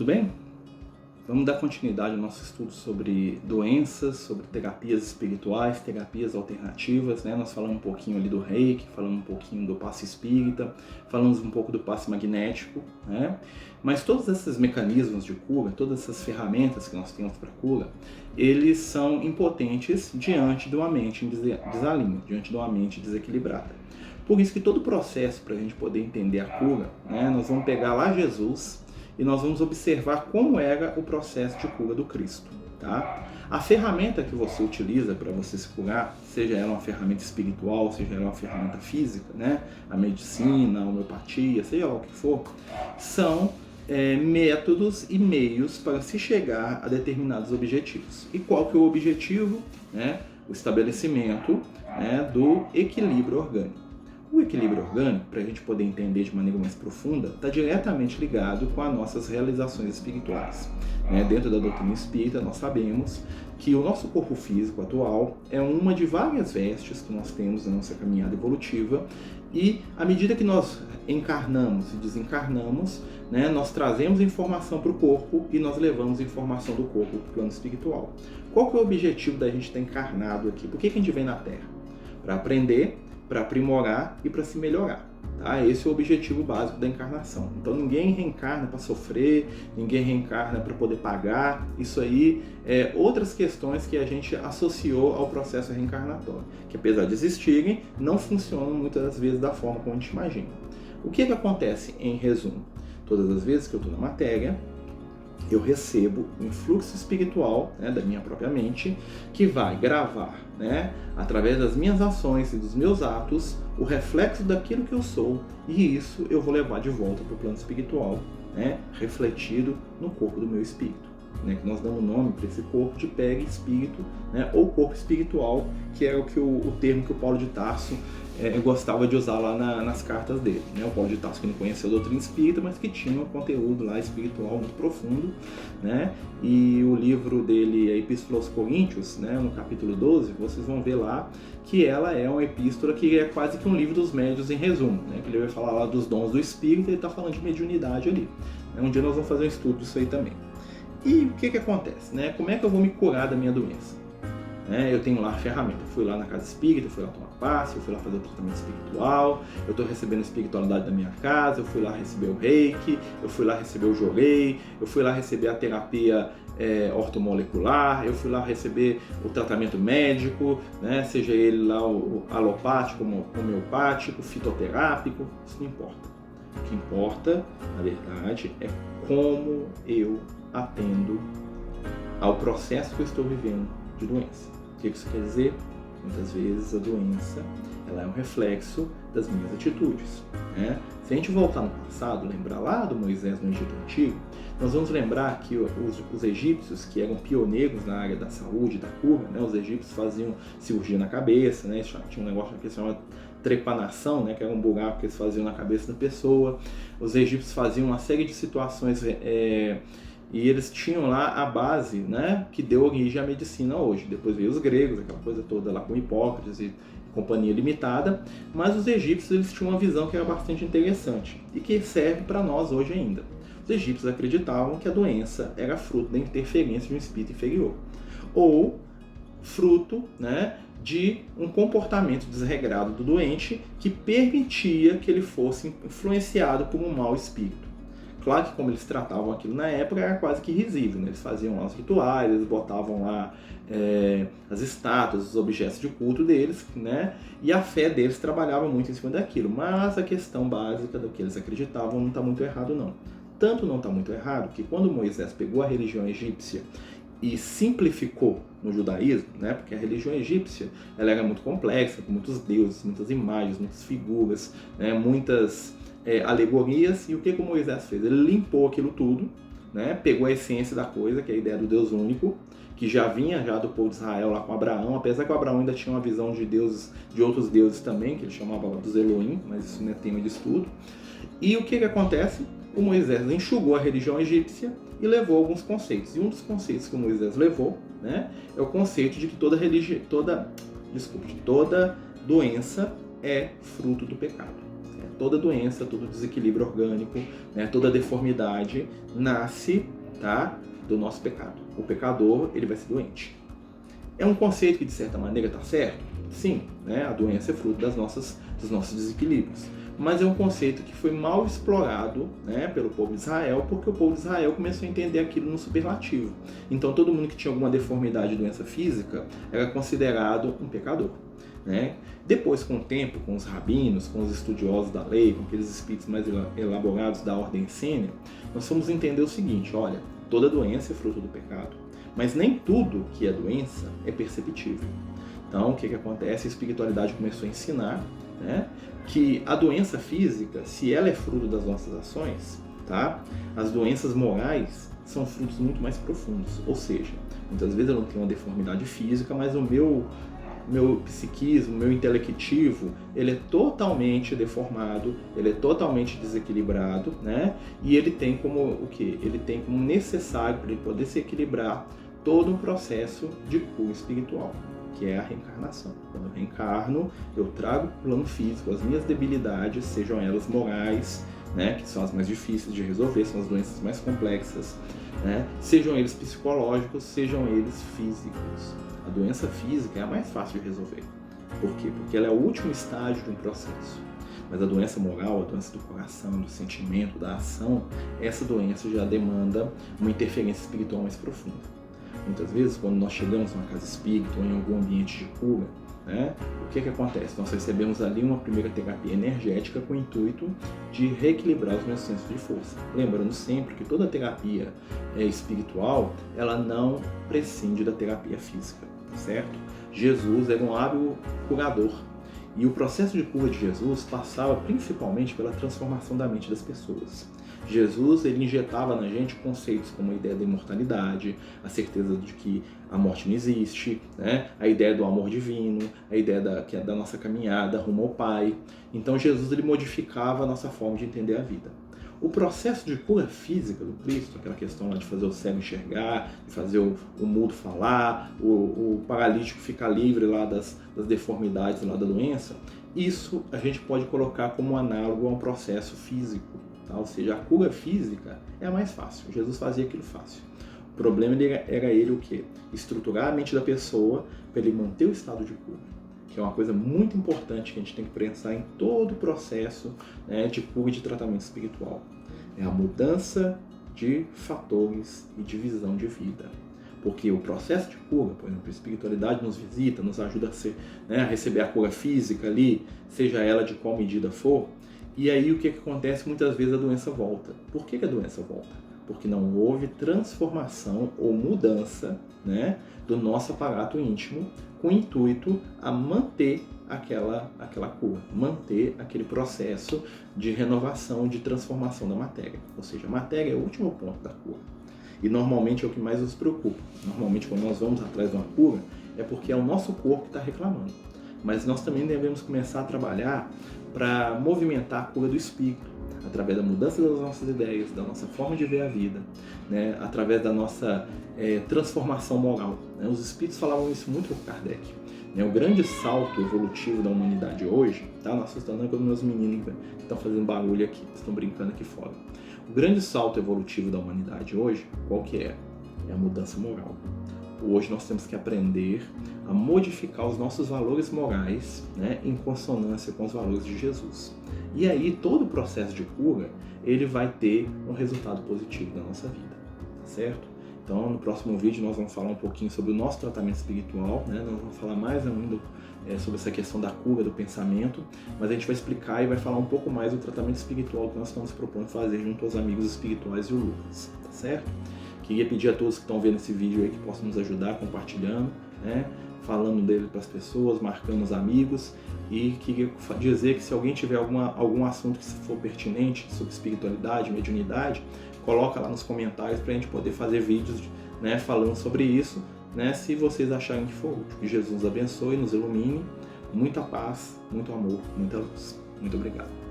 bem? Vamos dar continuidade ao nosso estudo sobre doenças, sobre terapias espirituais, terapias alternativas, né? Nós falamos um pouquinho ali do Reiki, falamos um pouquinho do passe espírita, falamos um pouco do passe magnético, né? Mas todos esses mecanismos de cura, todas essas ferramentas que nós temos para cura, eles são impotentes diante de uma mente em desalinho, diante de uma mente desequilibrada. Por isso que todo o processo para a gente poder entender a cura, né? Nós vamos pegar lá Jesus e nós vamos observar como era o processo de cura do Cristo, tá? A ferramenta que você utiliza para você se curar, seja ela uma ferramenta espiritual, seja ela uma ferramenta física, né? A medicina, a homeopatia, seja lá o que for, são métodos e meios para se chegar a determinados objetivos. E qual que é o objetivo? Né? O estabelecimento, né, do equilíbrio orgânico. O equilíbrio orgânico, para a gente poder entender de maneira mais profunda, está diretamente ligado com as nossas realizações espirituais. Dentro da doutrina espírita, nós sabemos que o nosso corpo físico atual é uma de várias vestes que nós temos na nossa caminhada evolutiva, e à medida que nós encarnamos e desencarnamos, nós trazemos informação para o corpo e nós levamos informação do corpo para o plano espiritual. Qual que é o objetivo da gente estar encarnado aqui? Por que a gente vem na Terra? Para aprender, para aprimorar e para se melhorar. Tá? Esse é o objetivo básico da encarnação. Então ninguém reencarna para sofrer, ninguém reencarna para poder pagar. Isso aí é outras questões que a gente associou ao processo reencarnatório, que apesar de existirem, não funcionam muitas das vezes da forma como a gente imagina. O que acontece em resumo? Todas as vezes que eu estou na matéria, eu recebo um influxo espiritual, da minha própria mente, que vai gravar, através das minhas ações e dos meus atos, o reflexo daquilo que eu sou, e isso eu vou levar de volta para o plano espiritual, refletido no corpo do meu espírito. Que nós damos nome para esse corpo de perispírito, ou corpo espiritual, que é o termo que o Paulo de Tarso gostava de usar lá nas cartas dele. O Paulo de Tarso, que não conheceu a doutrina espírita, mas que tinha um conteúdo lá espiritual muito profundo, e o livro dele, a Epístola aos Coríntios, no capítulo 12, vocês vão ver lá que ela é uma epístola que é quase que um livro dos médiuns em resumo, que ele vai falar lá dos dons do espírito, e ele está falando de mediunidade ali. Um dia nós vamos fazer um estudo disso aí também. E o que acontece? Como é que eu vou me curar da minha doença? Eu tenho lá a ferramenta. Eu fui lá na casa espírita, eu fui lá tomar passe, eu fui lá fazer o tratamento espiritual, eu estou recebendo a espiritualidade da minha casa, eu fui lá receber o Reiki, eu fui lá receber o Jorei, eu fui lá receber a terapia ortomolecular, eu fui lá receber o tratamento médico, seja ele lá o alopático, homeopático, fitoterápico, isso não importa. O que importa, na verdade, é como eu atendo ao processo que eu estou vivendo de doença. O que isso quer dizer? Muitas vezes a doença ela é um reflexo das minhas atitudes. Se a gente voltar no passado, lembrar lá do Moisés no Egito Antigo, nós vamos lembrar que os egípcios, que eram pioneiros na área da saúde, da cura, os egípcios faziam cirurgia na cabeça, tinha um negócio que se chama trepanação, que era um buraco que eles faziam na cabeça da pessoa. Os egípcios faziam uma série de situações e eles tinham lá a base, que deu origem à medicina hoje. Depois veio os gregos, aquela coisa toda lá com Hipócrates e companhia limitada, mas os egípcios eles tinham uma visão que era bastante interessante e que serve para nós hoje ainda. Os egípcios acreditavam que a doença era fruto da interferência de um espírito inferior, ou fruto, de um comportamento desregrado do doente que permitia que ele fosse influenciado por um mau espírito. Claro que como eles tratavam aquilo na época era quase que risível, Eles faziam lá os rituais, eles botavam lá as estátuas, os objetos de culto deles, e a fé deles trabalhava muito em cima daquilo. Mas a questão básica do que eles acreditavam não está muito errado não. Tanto não está muito errado que quando Moisés pegou a religião egípcia e simplificou no judaísmo, porque a religião egípcia ela era muito complexa, com muitos deuses, muitas imagens, muitas figuras, muitas alegorias, e o que Moisés fez? Ele limpou aquilo tudo, pegou a essência da coisa, que é a ideia do Deus único, que já vinha do povo de Israel lá com Abraão, apesar que o Abraão ainda tinha uma visão de deuses, de outros deuses também, que ele chamava dos Elohim, mas isso não é tema de estudo. E o que acontece? O Moisés enxugou a religião egípcia e levou alguns conceitos. E um dos conceitos que o Moisés levou, é o conceito de que toda doença é fruto do pecado. Toda doença, todo desequilíbrio orgânico, toda deformidade nasce tá, do nosso pecado. O pecador, ele vai ser doente. É um conceito que, de certa maneira, está certo? Sim, né? A doença é fruto dos nossos desequilíbrios. Mas é um conceito que foi mal explorado, né, pelo povo de Israel, porque o povo de Israel começou a entender aquilo no superlativo. Então, todo mundo que tinha alguma deformidade, doença física, era considerado um pecador. Né? Depois, com o tempo, com os rabinos, com os estudiosos da lei, com aqueles espíritos mais elaborados da ordem essênia, nós fomos entender o seguinte: olha, toda doença é fruto do pecado, mas nem tudo que é doença é perceptível. Então, o que acontece? A espiritualidade começou a ensinar, né, que a doença física, se ela é fruto das nossas ações, tá? As doenças morais são frutos muito mais profundos. Ou seja, muitas vezes eu não tenho uma deformidade física, mas o meu psiquismo, meu intelectivo, ele é totalmente deformado, ele é totalmente desequilibrado, né? E ele tem como o quê? Ele tem como necessário para ele poder se equilibrar todo um processo de cura espiritual, que é a reencarnação. Quando eu reencarno, eu trago para o plano físico as minhas debilidades, sejam elas morais, né, que são as mais difíceis de resolver, são as doenças mais complexas, né, sejam eles psicológicos, sejam eles físicos. A doença física é a mais fácil de resolver. Por quê? Porque ela é o último estágio de um processo. Mas a doença moral, a doença do coração, do sentimento, da ação, essa doença já demanda uma interferência espiritual mais profunda. Muitas vezes, quando nós chegamos numa casa espírita ou em algum ambiente de cura, né, o que acontece? Nós recebemos ali uma primeira terapia energética com o intuito de reequilibrar os meus sensos de força. Lembrando sempre que toda terapia espiritual, ela não prescinde da terapia física, certo? Jesus era um hábil curador. E o processo de cura de Jesus passava principalmente pela transformação da mente das pessoas. Jesus, ele injetava na gente conceitos como a ideia da imortalidade, a certeza de que a morte não existe, né? A ideia do amor divino, a ideia da nossa caminhada rumo ao Pai. Então Jesus, ele modificava a nossa forma de entender a vida. O processo de cura física do Cristo, aquela questão lá de fazer o cego enxergar, de fazer o mudo falar, o paralítico ficar livre lá das deformidades lá da doença, isso a gente pode colocar como análogo a um processo físico. Tá? Ou seja, a cura física é a mais fácil. Jesus fazia aquilo fácil. O problema era ele o quê? Estruturar a mente da pessoa para ele manter o estado de cura, que é uma coisa muito importante que a gente tem que pensar em todo o processo, né, de cura e de tratamento espiritual. É a mudança de fatores e de visão de vida. Porque o processo de cura, por exemplo, a espiritualidade nos visita, nos ajuda a receber a cura física ali, seja ela de qual medida for, e aí o que acontece? Muitas vezes a doença volta. Por que a doença volta? Porque não houve transformação ou mudança, né, do nosso aparato íntimo com o intuito a manter aquela cura, manter aquele processo de renovação, de transformação da matéria. Ou seja, a matéria é o último ponto da cura. E normalmente é o que mais nos preocupa. Normalmente quando nós vamos atrás de uma cura, é porque é o nosso corpo que está reclamando. Mas nós também devemos começar a trabalhar para movimentar a cura do espírito, através da mudança das nossas ideias, da nossa forma de ver a vida, né? Através da nossa transformação moral. Né? Os espíritos falavam isso muito com Kardec. Né? O grande salto evolutivo da humanidade hoje, tá? Não assustando com os meus meninos que estão fazendo barulho aqui, estão brincando aqui fora. O grande salto evolutivo da humanidade hoje, qual que é? É a mudança moral. Hoje nós temos que aprender a modificar os nossos valores morais, né, em consonância com os valores de Jesus. E aí todo o processo de cura, ele vai ter um resultado positivo na nossa vida, certo? Então no próximo vídeo nós vamos falar um pouquinho sobre o nosso tratamento espiritual, né? Nós vamos falar mais ainda sobre essa questão da cura do pensamento, mas a gente vai explicar e vai falar um pouco mais do tratamento espiritual que nós estamos propondo fazer junto aos amigos espirituais e o Lucas, tá certo? Queria pedir a todos que estão vendo esse vídeo aí que possam nos ajudar compartilhando, né? Falando dele para as pessoas, marcando os amigos, e queria dizer que se alguém tiver algum assunto que for pertinente sobre espiritualidade, mediunidade, coloca lá nos comentários para a gente poder fazer vídeos, né, falando sobre isso, né, se vocês acharem que for útil. Que Jesus nos abençoe, nos ilumine, muita paz, muito amor, muita luz. Muito obrigado.